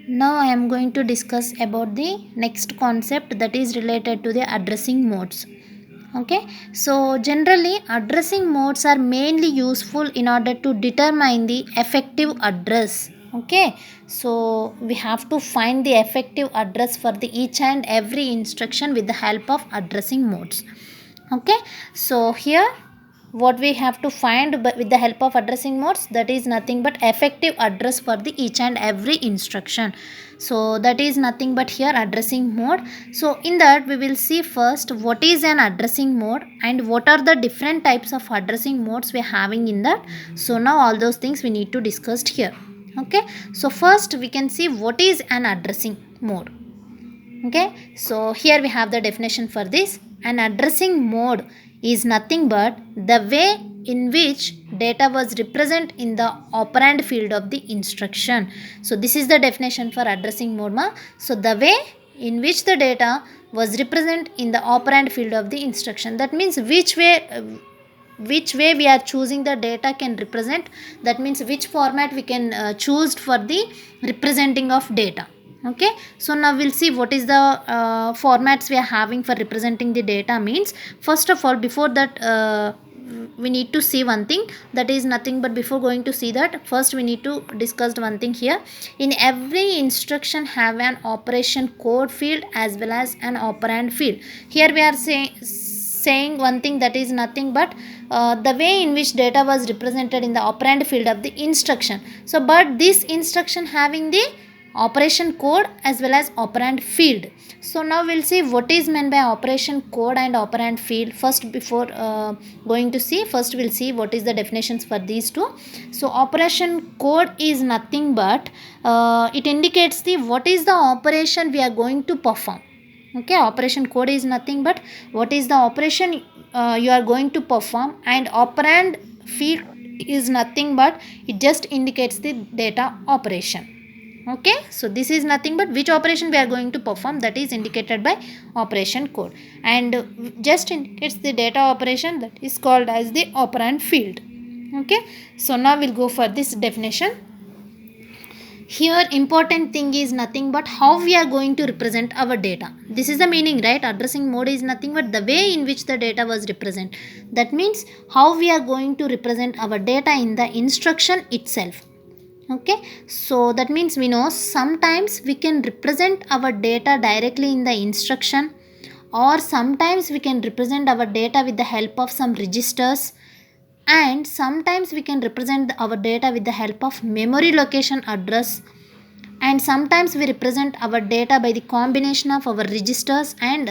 Now I am going to discuss about the next concept that is related to the addressing modes. Okay, so generally addressing modes are mainly useful in order to determine the effective address. Okay, so we have to find the effective address for the each and every instruction with the help of addressing modes. Okay, so here what we have to find with the help of addressing modes, that is nothing but effective address for the each and every instruction. So that is nothing but here addressing mode. So in that we will see first what is an addressing mode and what are the different types of addressing modes we are having in that. So now all those things we need to discuss here. Okay, so first we can see what is an addressing mode. Okay, so here we have the definition for this. An addressing mode is nothing but the way in which data was represented in the operand field of the instruction. So this is the definition for addressing mode ma. So the way in which the data was represented in the operand field of the instruction, that means which way we are choosing the data can represent, that means which format we can choose for the representing of data. Okay, so now we'll see what is the formats we are having for representing the data means. First of all, before that we need to see one thing, that is nothing but before going to see that, first we need to discuss one thing here. In every instruction have an operation code field as well as an operand field. Here we are saying one thing, that is nothing but the way in which data was represented in the operand field of the instruction. So but this instruction having the operation code as well as operand field. So now we'll see what is meant by operation code and operand field. First, before going to see, first we'll see what is the definitions for these two. So operation code is nothing but it indicates the what is the operation we are going to perform. Okay, operation code is nothing but what is the operation you are going to perform, and operand field is nothing but it just indicates the data operation. Okay, so this is nothing but which operation we are going to perform, that is indicated by operation code, and just indicates the data operation, that is called as the operand field. Okay, so now we'll go for this definition. Here important thing is nothing but how we are going to represent our data. This is the meaning, right? Addressing mode is nothing but the way in which the data was represented. That means how we are going to represent our data in the instruction itself. Okay, so that means we know sometimes we can represent our data directly in the instruction, or sometimes we can represent our data with the help of some registers, and sometimes we can represent our data with the help of memory location address, and sometimes we represent our data by the combination of our registers and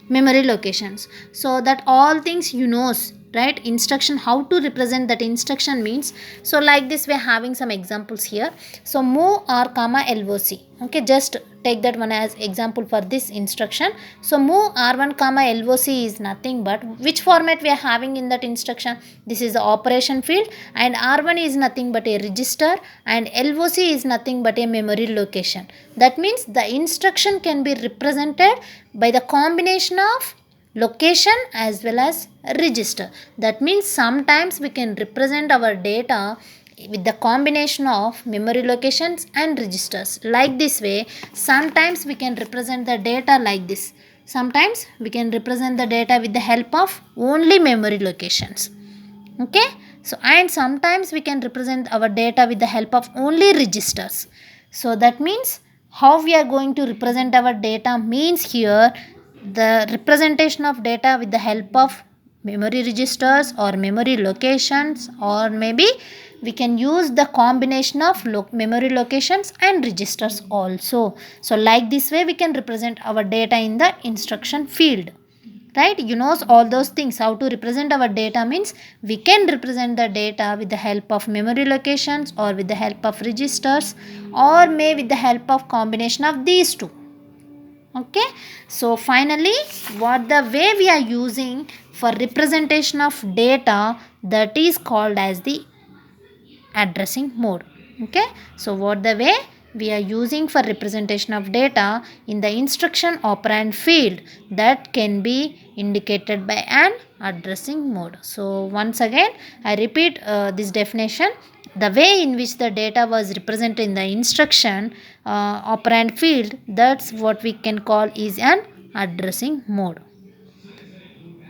memory locations. So that all things you knows, right? Instruction, how to represent that instruction means. So like this we are having some examples here. So move r comma loc. Okay, just take that one as example for this instruction. So move r1 comma loc is nothing but which format we are having in that instruction. This is the operation field, and r1 is nothing but a register, and loc is nothing but a memory location. That means the instruction can be represented by the combination of location as well as register. That means sometimes we can represent our data with the combination of memory locations and registers. Like this way, sometimes we can represent the data like this. Sometimes we can represent the data with the help of only memory locations. Okay, so and sometimes we can represent our data with the help of only registers. So that means how we are going to represent our data means here the representation of data with the help of memory registers or memory locations, or maybe we can use the combination of memory locations and registers also. So like this way we can represent our data in the instruction field, right? You know all those things. How to represent our data means we can represent the data with the help of memory locations, or with the help of registers, or may with the help of combination of these two. Okay, so finally what the way we are using for representation of data, that is called as the addressing mode. Okay, so what the way we are using for representation of data in the instruction operand field, that can be indicated by an addressing mode. So once again I repeat this definition. the way in which the data was represented in the instruction operand field, that's what we can call is an addressing mode.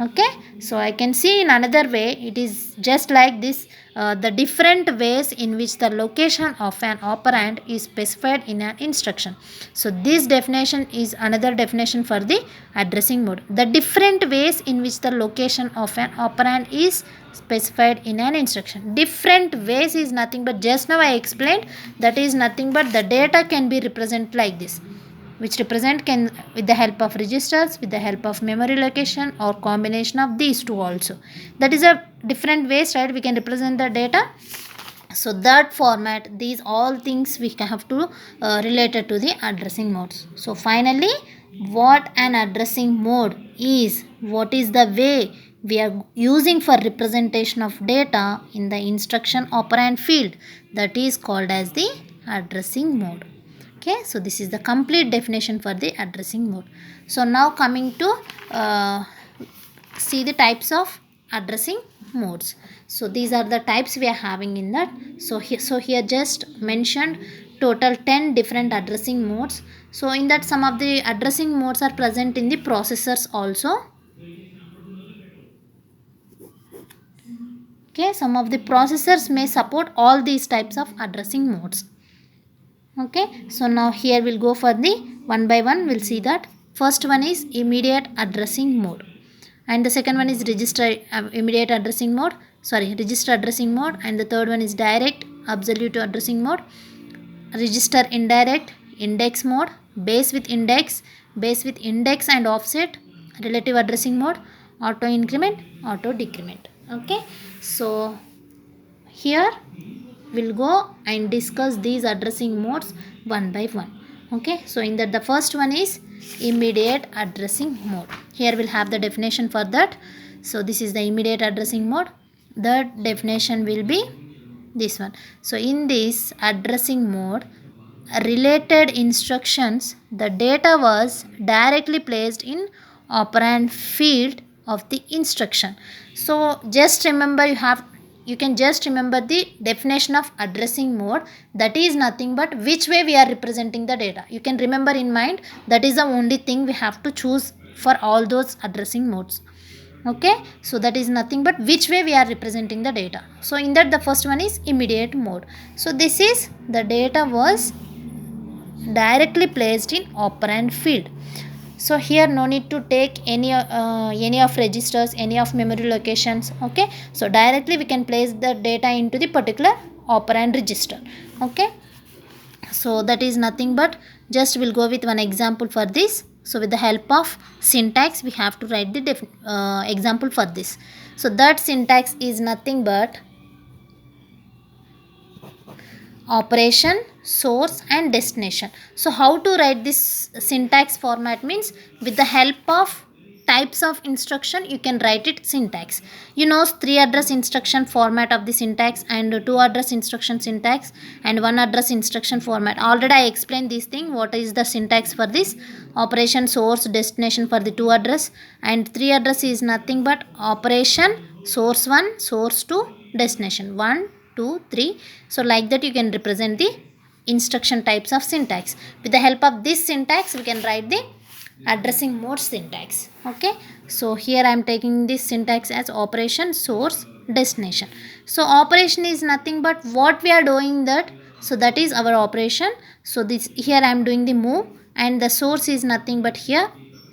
Okay, so I can see in another way it is just like this, the different ways in which the location of an operand is specified in an instruction. So this definition is another definition for the addressing mode. The different ways in which the location of an operand is specified in an instruction. Different ways is nothing but, just now I explained, that is nothing but the data can be represented like this, which represent can with the help of registers, with the help of memory location, or combination of these two also. That is a different ways, right? We can represent the data. So that format, these all things we have to related to the addressing modes. So finally, what an addressing mode is, what is the way we are using for representation of data in the instruction operand field, that is called as the addressing mode. Okay, so this is the complete definition for the addressing mode. So now coming to see the types of addressing modes. So these are the types we are having in that. So here just mentioned total 10 different addressing modes. So in that, some of the addressing modes are present in the processors also. Okay, some of the processors may support all these types of addressing modes. Okay, so now here we'll go for the one by one. We'll see that first one is immediate addressing mode, and the second one is register immediate addressing mode, register addressing mode, and the third one is direct absolute addressing mode, register indirect, index mode, base with index and offset, relative addressing mode, auto increment, auto decrement. Okay, so here we'll go and discuss these addressing modes one by one. Okay, so in that, the first one is immediate addressing mode. Here we'll have the definition for that. So this is the immediate addressing mode. The definition will be this one. So in this addressing mode, related instructions, the data was directly placed in operand field of the instruction. So just remember, you can just remember the definition of addressing mode. That is nothing but which way we are representing the data. You can remember in mind. That is the only thing we have to choose for all those addressing modes. Okay, so that is nothing but which way we are representing the data. So in that, the first one is immediate mode. So this is the data was directly placed in operand field. So here no need to take any of registers, any of memory locations. Okay, so directly we can place the data into the particular operand register. Okay, so that is nothing but, just we'll go with one example for this. So with the help of syntax, we have to write the example for this. So that syntax is nothing but operation, source, and destination. So how to write this syntax format means, with the help of types of instruction you can write it syntax. You know, 3 address instruction format of the syntax, and 2 address instruction syntax, and 1 address instruction format. Already I explained this thing, what is the syntax for this: operation, source, destination for the 2 address, and 3 address is nothing but operation, source 1, source 2, destination 1, 2, 3. So like that you can represent the instruction types of syntax. With the help of this syntax, we can write the addressing mode syntax. Okay, so here I am taking this syntax as operation, source, destination. So operation is nothing but what we are doing that. So that is our operation. So this here I am doing the move, and the source is nothing but, here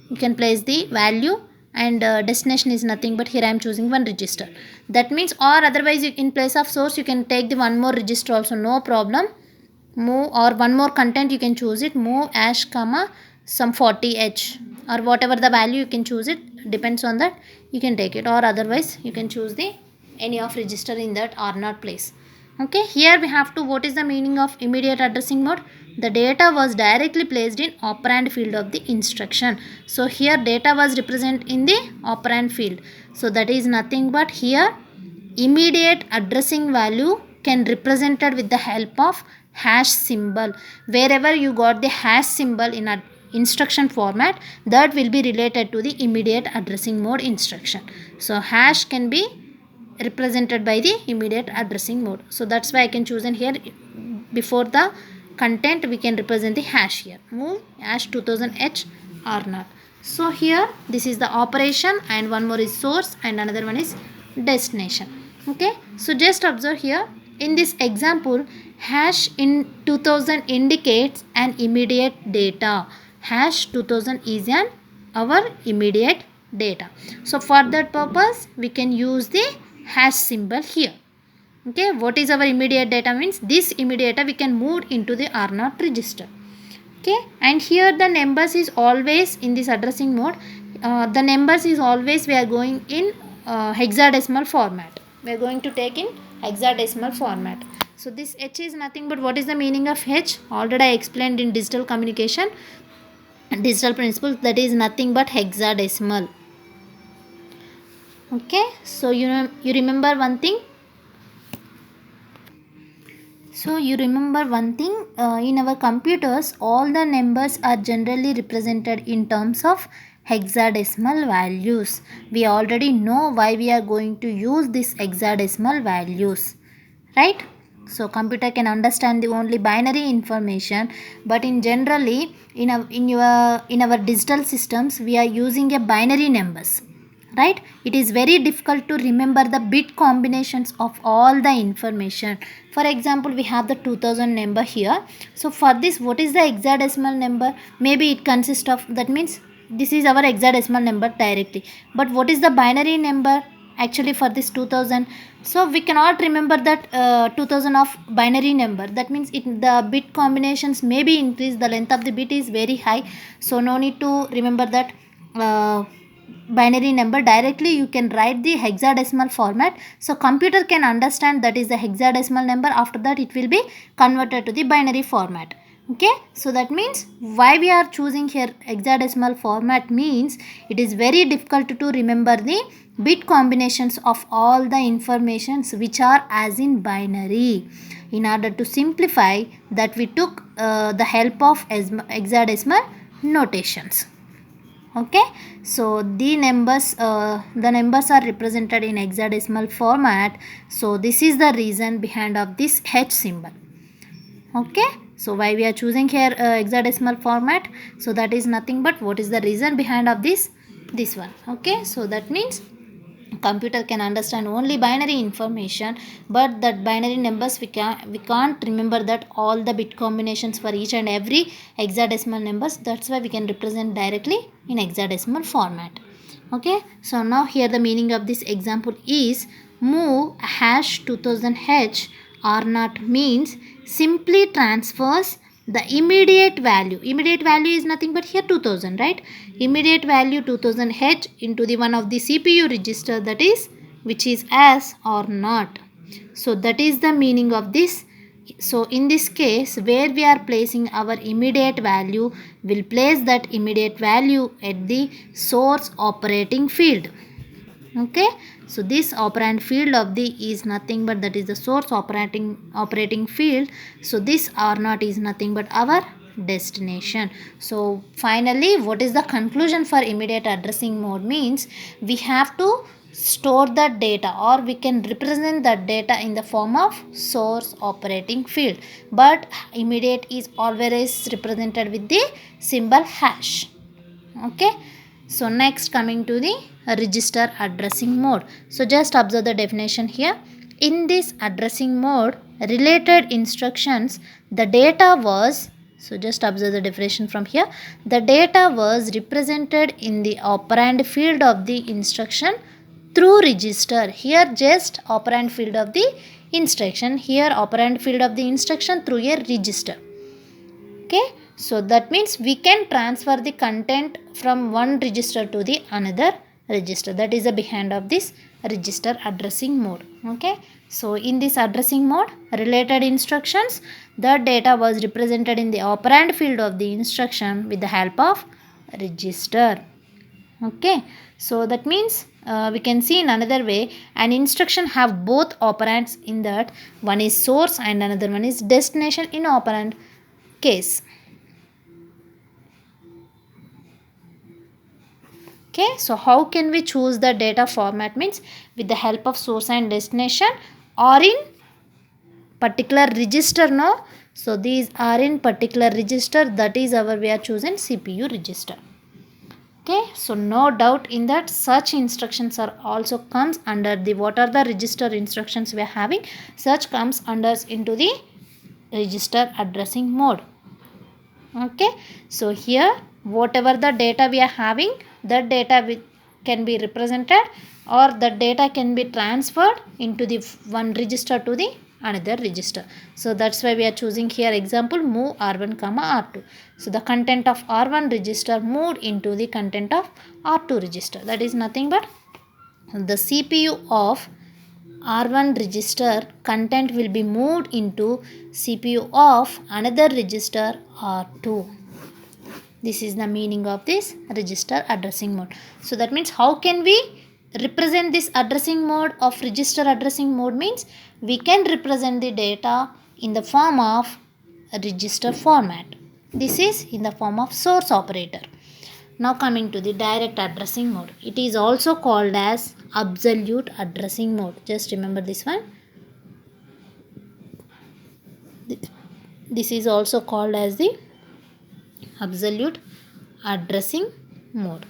you can place the value, and destination is nothing but, here I am choosing one register. That means, or otherwise in place of source you can take the one more register also, no problem. Move, or one more content you can choose it, move hash comma some 40h, or whatever the value you can choose it, depends on that you can take it, or otherwise you can choose the any of register in that R0 place. Okay, here we have to, what is the meaning of immediate addressing mode? The data was directly placed in operand field of the instruction. So here data was represented in the operand field. So that is nothing but, here immediate addressing value can represented with the help of hash symbol. Wherever you got the hash symbol in a instruction format, that will be related to the immediate addressing mode instruction. So hash can be represented by the immediate addressing mode. So that's why I can choose in here before the content we can represent the hash here. Move hash 2000h r0. So here this is the operation and one more is source and another one is destination. Okay, so just observe here in this example hash in 2000 indicates an immediate data. Hash 2000 is an our immediate data. So for that purpose we can use the hash symbol here. Okay, what is our immediate data means this immediate data we can move into the R0 register. Okay, and here the numbers is always in this addressing mode. The numbers is always we are going in hexadecimal format. We are going to take in hexadecimal format. So this H is nothing but what is the meaning of H? Already I explained in digital communication, digital principles, that is nothing but hexadecimal. Okay, so you remember one thing. So you remember one thing, in our computers all the numbers are generally represented in terms of hexadecimal values. We already know why we are going to use this hexadecimal values, right? So computer can understand the only binary information, but in generally in our digital systems we are using a binary numbers, right? It is very difficult to remember the bit combinations of all the information. For example, we have the 2000 number here. So for this, what is the hexadecimal number? Maybe it consists of, that means this is our hexadecimal number directly, but what is the binary number actually for this 2000? So we cannot remember that 2000 of binary number. That means the bit combinations may be increased, the length of the bit is very high, so no need to remember that binary number. Directly you can write the hexadecimal format, so computer can understand that is the hexadecimal number. After that it will be converted to the binary format. Okay, so that means why we are choosing here hexadecimal format means it is very difficult to remember the bit combinations of all the informations which are as in binary. In order to simplify that, we took the help of hexadecimal notations. Okay, so the numbers are represented in hexadecimal format. So this is the reason behind of this H symbol. Okay, so why we are choosing here hexadecimal format? So that is nothing but what is the reason behind of this one. Okay, so that means computer can understand only binary information, but that binary numbers we can't remember that all the bit combinations for each and every hexadecimal numbers. That's why we can represent directly in hexadecimal format. Okay, so now here the meaning of this example is move hash 2000h r0 means simply transfers the immediate value. Immediate value is nothing but here 2000, right? Immediate value 2000h into the one of the CPU register, that is which is as or not. So that is the meaning of this. So in this case where we are placing our immediate value, will place that immediate value at the source operating field. Okay, so this operand field of the is nothing but that is the source operating field. So this R0 is nothing but our destination. So finally, what is the conclusion for immediate addressing mode means we have to store the data, or we can represent that data in the form of source operating field, but immediate is always represented with the symbol hash. Okay, so next coming to the register addressing mode. So just observe the definition here. In this addressing mode, related instructions, the data was, so just observe the definition from here. The data was represented in the operand field of the instruction through register. Here just operand field of the instruction, here operand field of the instruction through a register. Okay, so that means we can transfer the content from one register to the another register. That is the behind of this register addressing mode. Okay, so in this addressing mode, related instructions, the data was represented in the operand field of the instruction with the help of register. Okay, so that means we can see in another way, an instruction have both operands in that, one is source and another one is destination in operand case. Okay, so how can we choose the data format means with the help of source and destination or in particular register, no. So these are in particular register, that is our we are choosing CPU register. Okay, so no doubt in that such instructions are also comes under the what are the register instructions we are having, such comes under into the register addressing mode. Okay, so here whatever the data we are having, that data can be represented or the data can be transferred into the one register to the another register. So that's why we are choosing here example move R1 comma R2. So the content of R1 register moved into the content of R2 register. That is nothing but the CPU of R1 register content will be moved into CPU of another register R2. This is the meaning of this register addressing mode. So that means how can we represent this addressing mode of register addressing mode means we can represent the data in the form of a register format. This is in the form of source operator. Now coming to the direct addressing mode. It is also called as absolute addressing mode. Just remember this one. This is also called as the absolute addressing mode.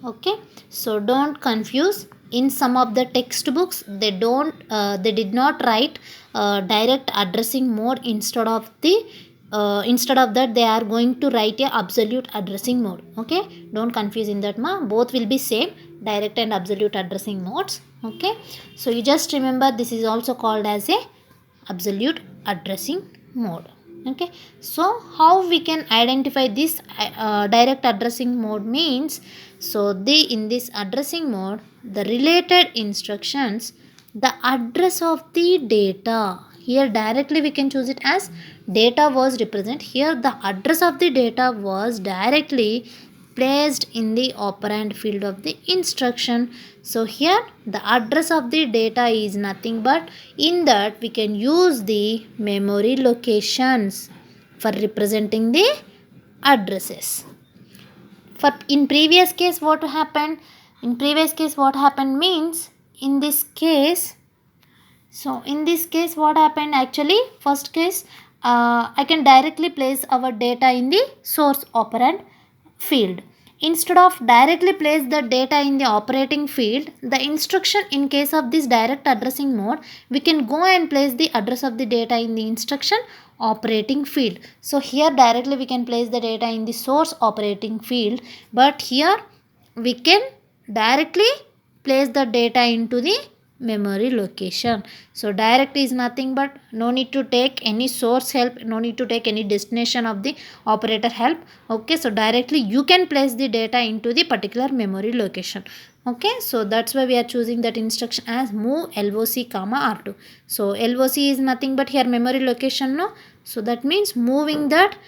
Okay, so don't confuse. In some of the textbooks they did not write direct addressing mode. Instead of that they are going to write a absolute addressing mode. Okay, don't confuse in that both will be same, direct and absolute addressing modes. Okay, so you just remember this is also called as a absolute addressing mode. Okay, so how we can identify this direct addressing mode means, so in this addressing mode the related instructions, the address of the data, here directly we can choose it as data was represent, here the address of the data was directly placed in the operand field of the instruction. So here the address of the data is nothing but, in that we can use the memory locations for representing the addresses. For in previous case what happened? In previous case what happened means, in this case, so in this case what happened actually, first case I can directly place our data in the source operand field. Instead of directly place the data in the operating field, the instruction in case of this direct addressing mode, we can go and place the address of the data in the instruction operating field. So here directly we can place the data in the source operating field, but here we can directly place the data into the memory location. So direct is nothing but no need to take any source help, no need to take any destination of the operator help. Okay, so directly you can place the data into the particular memory location. Okay, so that's why we are choosing that instruction as move LOC comma R2. So LOC is nothing but here memory location, no. So that means moving that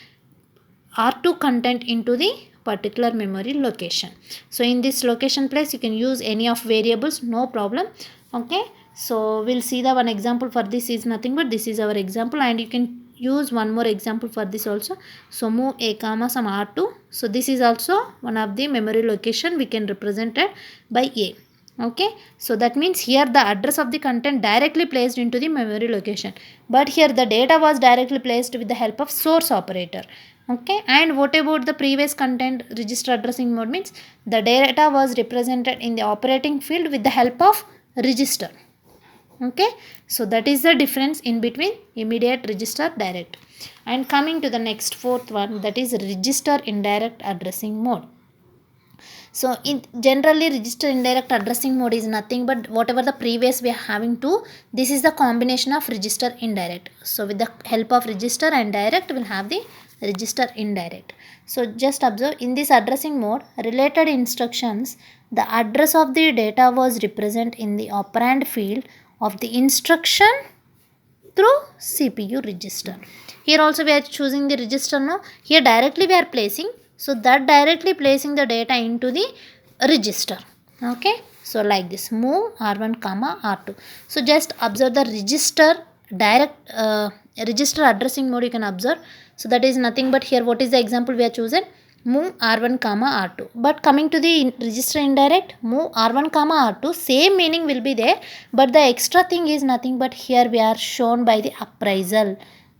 R2 content into the particular memory location. So in this location place you can use any of variables, no problem. Okay, so we'll see the one example for this is nothing but this is our example, and you can use one more example for this also. So move a comma some R2. So this is also one of the memory location we can represent it by a. Okay, so that means here the address of the content directly placed into the memory location, but here the data was directly placed with the help of source operator. Okay, and what about the previous content register addressing mode means the data was represented in the operating field with the help of register. Okay, so that is the difference in between immediate, register, direct. And coming to the next fourth one, that is register indirect addressing mode. So in generally register indirect addressing mode is nothing but whatever the previous we are having to, this is the combination of register indirect. So with the help of register and direct we will have the register indirect. So just observe in this addressing mode related instructions, the address of the data was represented in the operand field of the instruction through CPU register. Here also we are choosing the register, no. Here directly we are placing, so that directly placing the data into the register. Okay, so like this move R1 comma R2. So just observe the register direct register addressing mode you can observe. So that is nothing but here what is the example we are chosen, move R1 comma R2. But coming to the register indirect, move R1 comma R2, same meaning will be there, but the extra thing is nothing but here we are shown by the appraisal.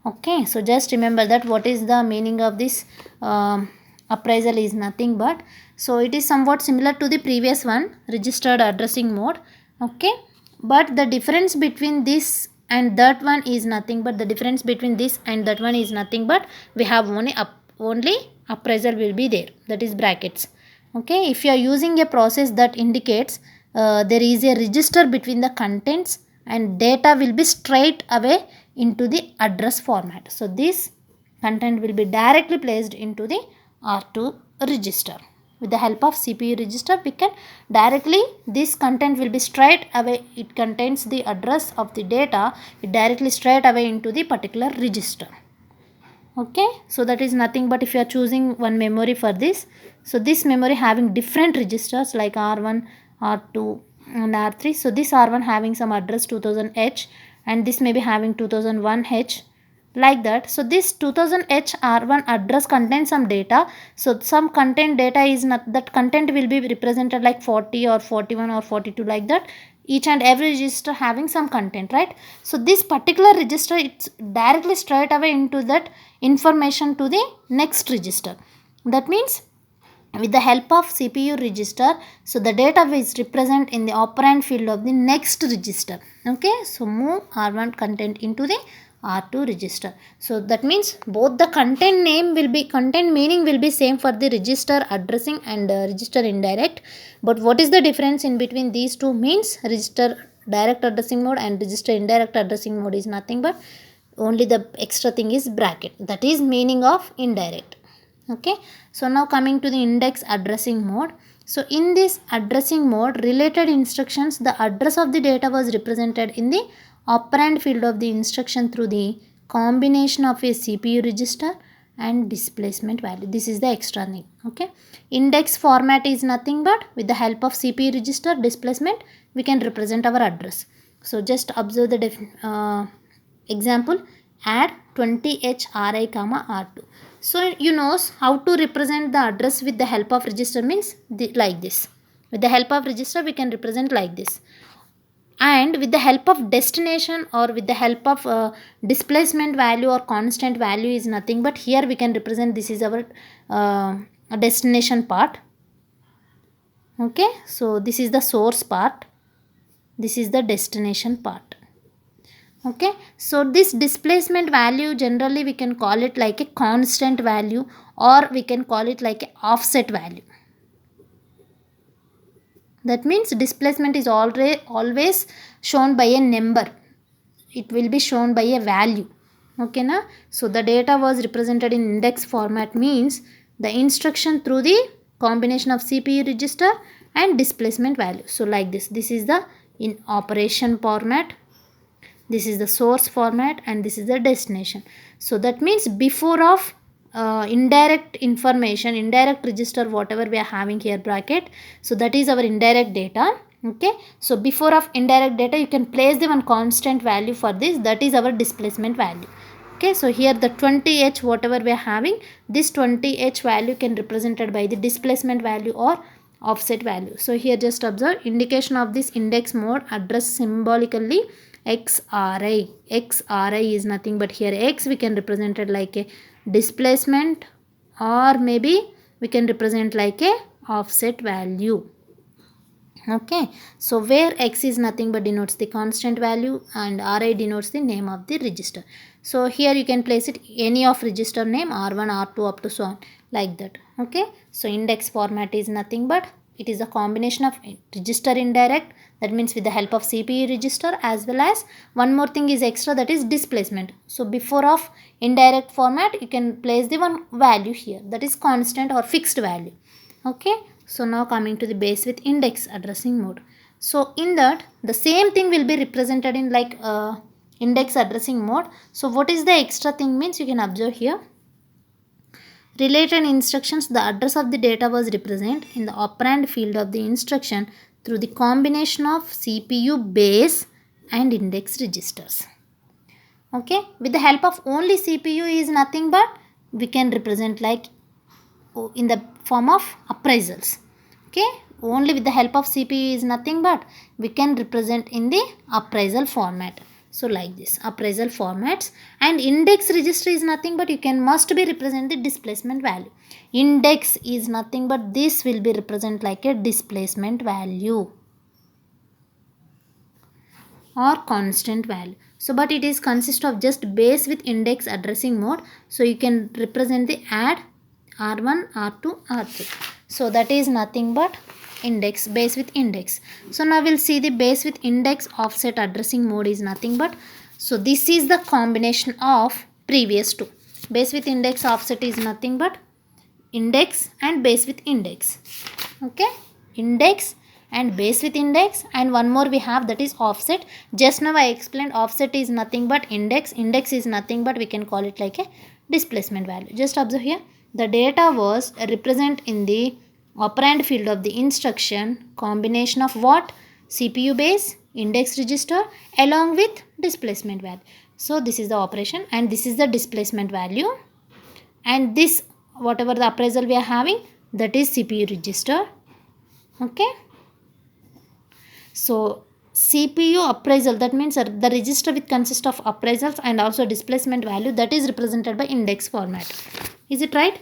Okay, so just remember that what is the meaning of this appraisal is nothing but, so it is somewhat similar to the previous one, registered addressing mode. Okay, but the difference between this and that one is nothing but, the difference between this and that one is nothing but, we have only appraisal will be there, that is brackets. Okay, if you are using a process that indicates there is a register between the contents and data will be straight away into the address format. So this content will be directly placed into the R2 register. With the help of CPU register, we can directly, this content will be straight away, it contains the address of the data, it directly straight away into the particular register. Okay, so that is nothing but, if you are choosing one memory for this, so this memory having different registers like R1, R2 and R3. So this R1 having some address 2000H and this may be having 2001H, like that. So this 2000H R1 address contains some data. So some content data is not, that content will be represented like 40 or 41 or 42, like that. Each and every register having some content, right? So this particular register, it's directly straight away into that information to the next register. That means with the help of CPU register, so the data is represent in the operand field of the next register. Okay, so move R1 content into the R2 register. So that means both the content name will be, content meaning will be same for the register addressing and register indirect. But what is the difference in between these two means, register direct addressing mode and register indirect addressing mode is nothing but, only the extra thing is bracket, that is meaning of indirect. Okay, so now coming to the index addressing mode. So in this addressing mode, related instructions, the address of the data was represented in the operand field of the instruction through the combination of a CPU register and displacement value. This is the extra thing. Okay, index format is nothing but, with the help of CPU register displacement, we can represent our address. So just observe the example, add 20H RI comma R2. So you know how to represent the address with the help of register means like this. With the help of register we can represent like this. And with the help of destination or with the help of displacement value or constant value is nothing but, here we can represent, this is our destination part. Okay, so this is the source part, this is the destination part. Okay, so this displacement value generally we can call it like a constant value, or we can call it like a offset value. That means displacement is always shown by a number, it will be shown by a value. Okay na? So the data was represented in index format means the instruction through the combination of CPU register and displacement value. So like this, this is the in operation format, this is the source format, and this is the destination. So that means before of indirect information, indirect register, whatever we are having here bracket, so that is our indirect data. Okay, so before of indirect data you can place the one constant value for this, that is our displacement value. Okay, so here the 20H whatever we are having, this 20H value can represented by the displacement value or offset value. So here just observe, indication of this index mode address symbolically XRI. XRI is nothing but, here X we can represent it like a displacement, or maybe we can represent like a offset value. Okay, so where X is nothing but denotes the constant value and RI denotes the name of the register. So here you can place it any of register name, R1, R2 up to so on, like that. Okay, so index format is nothing but, it is a combination of register indirect, that means with the help of CPU register, as well as one more thing is extra, that is displacement. So before of indirect format you can place the one value here, that is constant or fixed value. Okay, so now coming to the base with index addressing mode. So in that the same thing will be represented in like index addressing mode. So what is the extra thing means, you can observe here, related instructions, the address of the data was represented in the operand field of the instruction through the combination of CPU base and index registers. Okay, with the help of only CPU is nothing but, we can represent like in the form of appraisals. Okay, only with the help of CPU is nothing but we can represent in the appraisal format. So like this appraisal formats, and index register is nothing but you can must be represent the displacement value. Index is nothing but this will be represent like a displacement value or constant value. So but it is consist of just base with index addressing mode. So you can represent the add R1, R2, R3. So that is nothing but index, base with index. So now we'll see the base with index offset addressing mode is nothing but, so this is the combination of previous two. Base with index offset is nothing but index and base with index. Okay, index and base with index, and one more we have, that is offset. Just now I explained offset is nothing but index, index is nothing but we can call it like a displacement value. Just observe here, the data was represent in the operand field of the instruction combination of what? CPU base, index register along with displacement value. So this is the operation and this is the displacement value, and this whatever the appraisal we are having, that is CPU register. Okay, so CPU appraisal, that means the register which consists of appraisals and also displacement value, that is represented by index format. Is it right?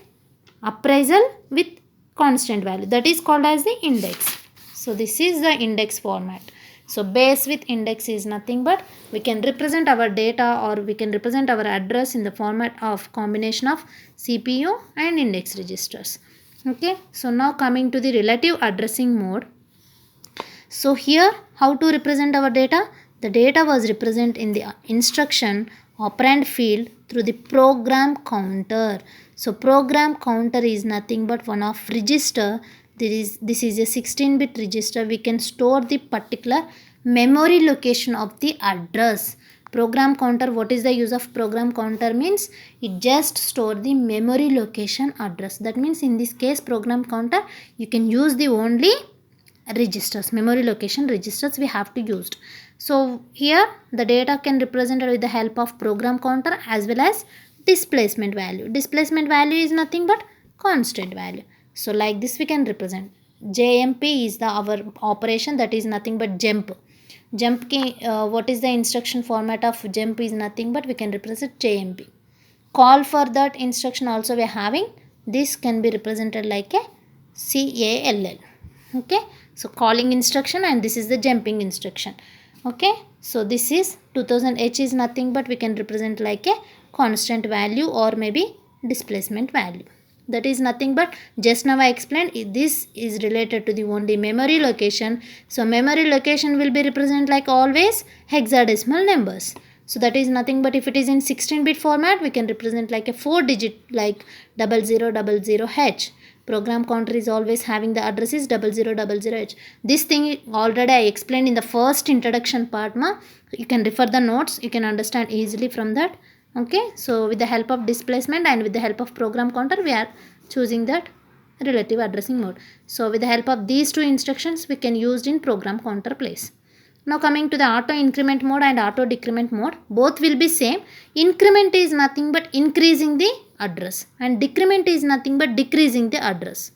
Appraisal with constant value, that is called as the index. So this is the index format. So base with index is nothing but we can represent our data or we can represent our address in the format of combination of CPU and index registers. Okay, so now coming to the relative addressing mode. So here how to represent our data? The data was represented in the instruction operand field through the program counter. So program counter is nothing but one of register. This is a 16-bit register. We can store the particular memory location of the address. Program counter, what is the use of program counter? Means it just store the memory location address. That means in this case program counter you can use the only registers, memory location registers we have to use. So here the data can represented with the help of program counter as well as displacement value. Displacement value is nothing but constant value. So like this we can represent. JMP is the our operation, that is nothing but jump. Jump key, what is the instruction format of jump is nothing but we can represent JMP. Call for that instruction also we are having. This can be represented like a CALL. Okay, so calling instruction and this is the jumping instruction. Okay, so this is 2000H is nothing but we can represent like a constant value or maybe displacement value. That is nothing but just now I explained this is related to the only memory location. So memory location will be represented like always hexadecimal numbers. So that is nothing but if it is in 16-bit format we can represent like a 4-digit like 0000H. Program counter is always having the address is 0000H. This thing already I explained in the first introduction part ma. You can refer the notes, you can understand easily from that. Okay, so with the help of displacement and with the help of program counter we are choosing that relative addressing mode. So with the help of these two instructions we can use in program counter place. Now coming to the auto increment mode and auto decrement mode, both will be same. Increment is nothing but increasing the address and decrement is nothing but decreasing the address.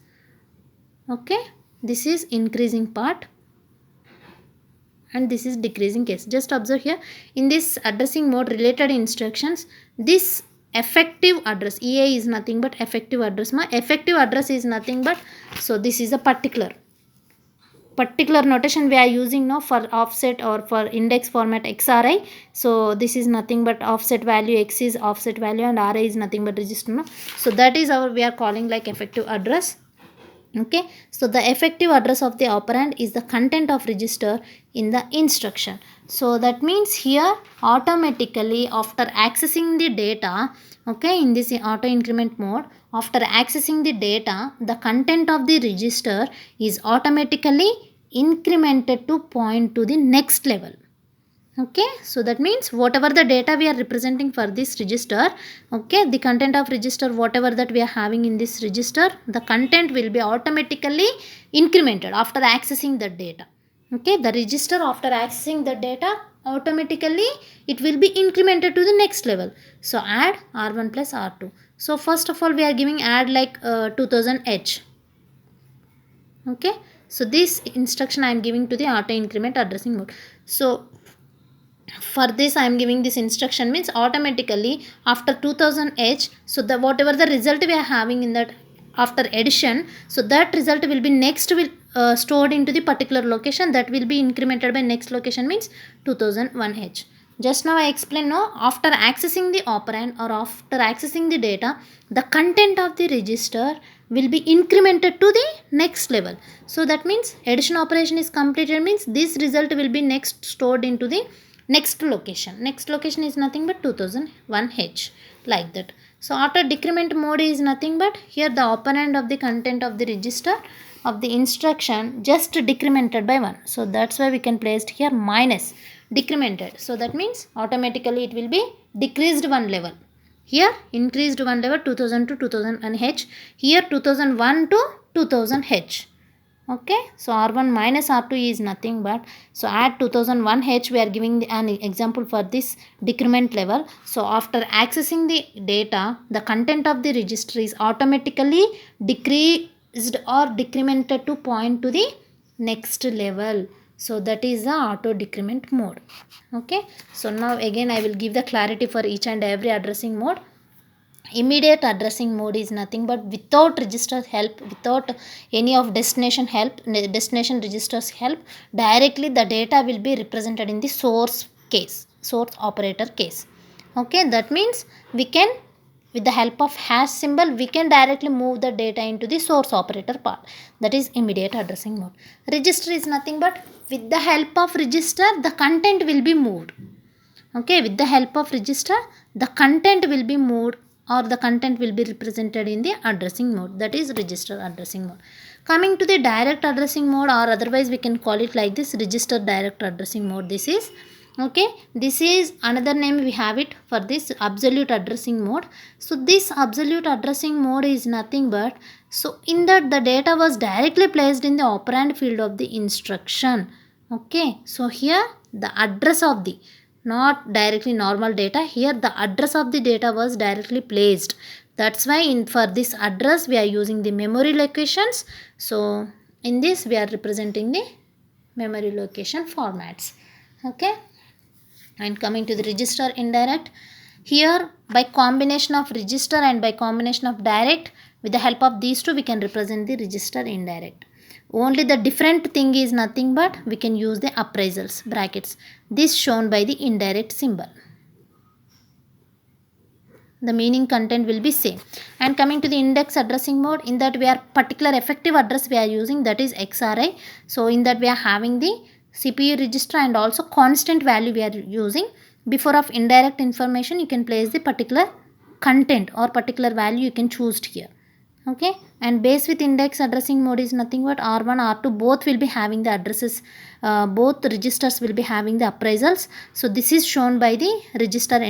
Okay, this is increasing part and this is decreasing case. Just observe here in this addressing mode related instructions, this effective address EA is nothing but effective address. My effective address is nothing but, so this is a particular notation we are using now for offset or for index format XRI. So this is nothing but offset value, X is offset value and RI is nothing but register. No? So that is our we are calling like effective address. Okay, so the effective address of the operand is the content of register in the instruction. So that means here automatically after accessing the data, okay, in this auto increment mode, after accessing the data, the content of the register is automatically incremented to point to the next level. Okay, so that means whatever the data we are representing for this register, okay, the content of register whatever that we are having in this register, the content will be automatically incremented after accessing the data. Okay, the register after accessing the data automatically it will be incremented to the next level. So add R1 plus R2. So first of all we are giving add like 2000h. Okay, so this instruction I am giving to the auto increment addressing mode. So for this I am giving this instruction means automatically after 2000h, so the whatever the result we are having in that after addition, so that result will be next will stored into the particular location, that will be incremented by next location means 2001h. Just now I explained, no, after accessing the operand or after accessing the data, the content of the register will be incremented to the next level. So that means addition operation is completed means this result will be next stored into the next location. Next location is nothing but 2001h, like that. So auto decrement mode is nothing but here the operand of the content of the register of the instruction just decremented by 1. So that's why we can place it here minus decremented. So that means automatically it will be decreased one level. Here increased one level 2000 to 2001h. Here 2001 to 2000h. Okay, so R1 minus R2 is nothing but, so at 2001h we are giving an example for this decrement level. So after accessing the data, the content of the register is automatically decreased or decremented to point to the next level. So that is the auto decrement mode. Okay, so now again I will give the clarity for each and every addressing mode. Immediate addressing mode is nothing but without register help, without any of destination help, destination registers help, directly the data will be represented in the source case, source operator case. Okay, that means we can, with the help of hash symbol, we can directly move the data into the source operator part. That is immediate addressing mode. Register is nothing but with the help of register the content will be moved. Okay, with the help of register the content will be moved or the content will be represented in the addressing mode, that is register addressing mode. Coming to the direct addressing mode, or otherwise we can call it like this, register direct addressing mode. This is, okay, this is another name we have it for this absolute addressing mode. So this absolute addressing mode is nothing but, so in that the data was directly placed in the operand field of the instruction. Okay, so here the address of the, not directly normal data, here the address of the data was directly placed. That's why in for this address we are using the memory locations. So in this we are representing the memory location formats. Okay, and coming to the register indirect, here by combination of register and by combination of direct, with the help of these two we can represent the register indirect. Only the different thing is nothing but we can use the appraisals brackets, this shown by the indirect symbol. The meaning content will be same. And coming to the index addressing mode, in that we are particular effective address we are using, that is XRI. So in that we are having the CPU register and also constant value we are using. Before of indirect information you can place the particular content or particular value you can choose here. Okay, and base with index addressing mode is nothing but R1 R2 both will be having the addresses, both registers will be having the appraisals. So this is shown by the register